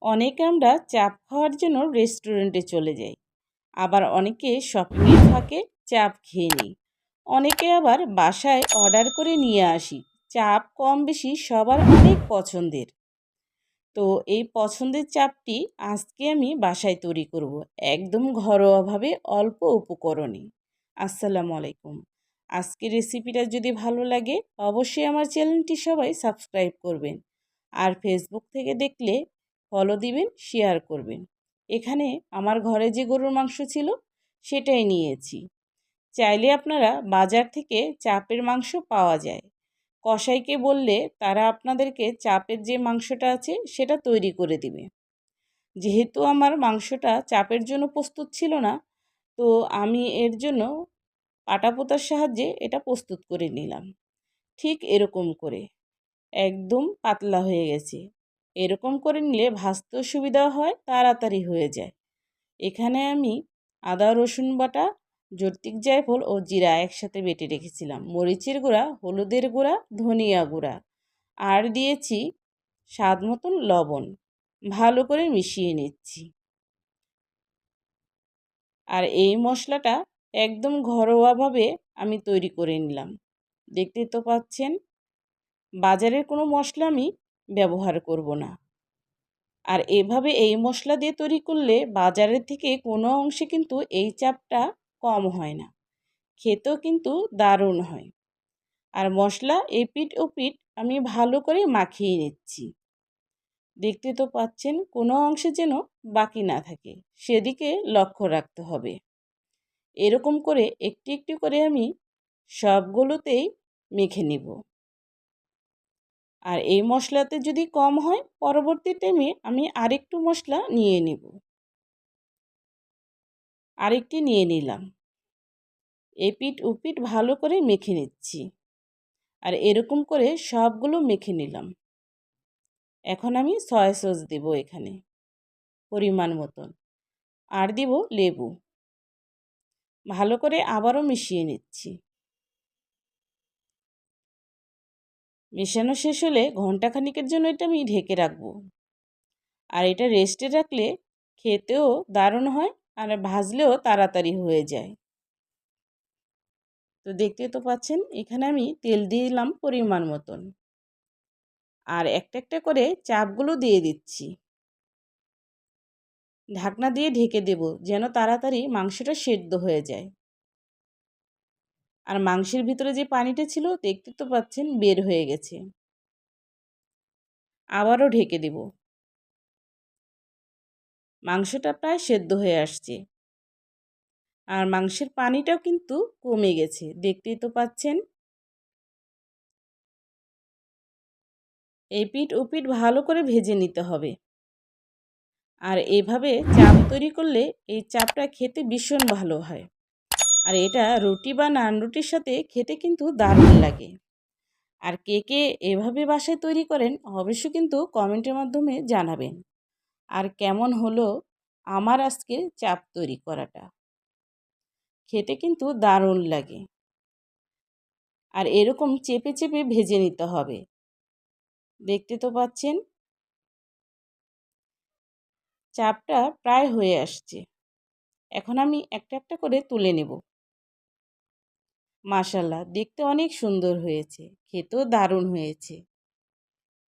অনেকে আমরা চাপ খাওয়ার জন্য রেস্টুরেন্টে চলে যাই, আবার অনেকে শপিংয়ের ফাঁকে চাপ খেয়ে নিই। অনেকে আবার বাসায় অর্ডার করে নিয়ে আসি। চাপ কম বেশি সবার অনেক পছন্দের। তো এই পছন্দের চাপটি আজকে আমি বাসায় তৈরি করব, একদম ঘরোয়াভাবে অল্প উপকরণে। আসসালামু আলাইকুম। আজকের রেসিপিটা যদি ভালো লাগে অবশ্যই আমার চ্যানেলটি সবাই সাবস্ক্রাইব করবেন, আর ফেসবুক থেকে দেখলে ফলো দিবেন, শেয়ার করবেন। এখানে আমার ঘরে যে গরুর মাংস ছিল সেটাই নিয়েছি। চাইলে আপনারা বাজার থেকে চাপের মাংস পাওয়া যায়। কসাইকে বললে তারা আপনাদেরকে চাপের যে মাংসটা আছে সেটা তৈরি করে দিবে। যেহেতু আমার মাংসটা চাপের জন্য প্রস্তুত ছিল না, তো আমি এর জন্য পাটাপোতার সাহায্যে এটা প্রস্তুত করে নিলাম। ঠিক এরকম করে একদম পাতলা হয়ে গেছে। এরকম করে নিলে ভাজতেও সুবিধা হয়, তাড়াতাড়ি হয়ে যায়। এখানে আমি আদা রসুন বাটা, জৈত্রিক জায়ফল ও জিরা একসাথে বেটে রেখেছিলাম, মরিচের গুঁড়া, হলুদের গুঁড়া, ধনিয়া গুঁড়া, আর দিয়েছি স্বাদ মতন লবণ। ভালো করে মিশিয়ে নিচ্ছি। আর এই মশলাটা একদম ঘরোয়াভাবে আমি তৈরি করে নিলাম। দেখতেই তো পাচ্ছেন, বাজারের কোনো মশলা আমি ব্যবহার করব না। আর এভাবে এই মশলা দিয়ে তৈরি করলে বাজারের থেকে কোনো অংশে কিন্তু এই চাপটা কম হয় না, খেতেও কিন্তু দারুণ হয়। আর মশলা এপিঠ ওপিঠ আমি ভালো করে মাখিয়ে নিচ্ছি। দেখতে তো পাচ্ছেন, কোনো অংশে যেন বাকি না থাকে, সেদিকে লক্ষ্য রাখতে হবে। এরকম করে একটু একটু করে আমি সবগুলোতেই মেখে নিব। আর এই মশলাতে যদি কম হয় পরবর্তী টাইমে আমি আরেকটু মশলা নিয়ে নিব। আরেকটি নিয়ে নিলাম। এপিঠ ওপিঠ ভালো করে মেখে নিচ্ছি। আর এরকম করে সবগুলো মেখে নিলাম। এখন আমি সয়া সস দেব এখানে পরিমাণ মতন, আর দিব লেবু। ভালো করে আবারও মিশিয়ে নিচ্ছি। মেশানো শেষ হলে ঘন্টাখানিকের জন্য এটা আমি ঢেকে রাখবো। আর এটা রেস্টে রাখলে খেতেও দারুণ হয়, আর ভাজলেও তাড়াতাড়ি হয়ে যায়। তো দেখতে তো পাচ্ছেন, এখানে আমি তেল দিয়ে দিলাম পরিমাণ মতন, আর একটা একটা করে চাপগুলো দিয়ে দিচ্ছি। ঢাকনা দিয়ে ঢেকে দেব যেন তাড়াতাড়ি মাংসটা সেদ্ধ হয়ে যায়। আর মাংসের ভিতরে যে পানিটা ছিল দেখতে তো পাচ্ছেন বের হয়ে গেছে। আবারও ঢেকে দেব। মাংসটা প্রায় সেদ্ধ হয়ে আসছে, আর মাংসের পানিটাও কিন্তু কমে গেছে, দেখতেই তো পাচ্ছেন। এই পিঠ ওপিঠ ভালো করে ভেজে নিতে হবে। আর এভাবে চাপ তৈরি করলে এই চাপটা খেতে ভীষণ ভালো হয়। আর এটা রুটি বা নান রুটির সাথে খেতে কিন্তু দারুণ লাগে। আর কে কে এভাবে বাসায় তৈরি করেন অবশ্যই কিন্তু কমেন্টের মাধ্যমে জানাবেন। আর কেমন হলো আমার আজকে চাপ তৈরি করাটা, খেতে কিন্তু দারুণ লাগে। আর এরকম চেপে চেপে ভেজে নিতে হবে। দেখতে তো পাচ্ছেন চাপটা প্রায় হয়ে আসছে। এখন আমি একটা একটা করে তুলে নেব। মাশাআল্লাহ, দেখতে অনেক সুন্দর হয়েছে, খেতেও দারুণ হয়েছে।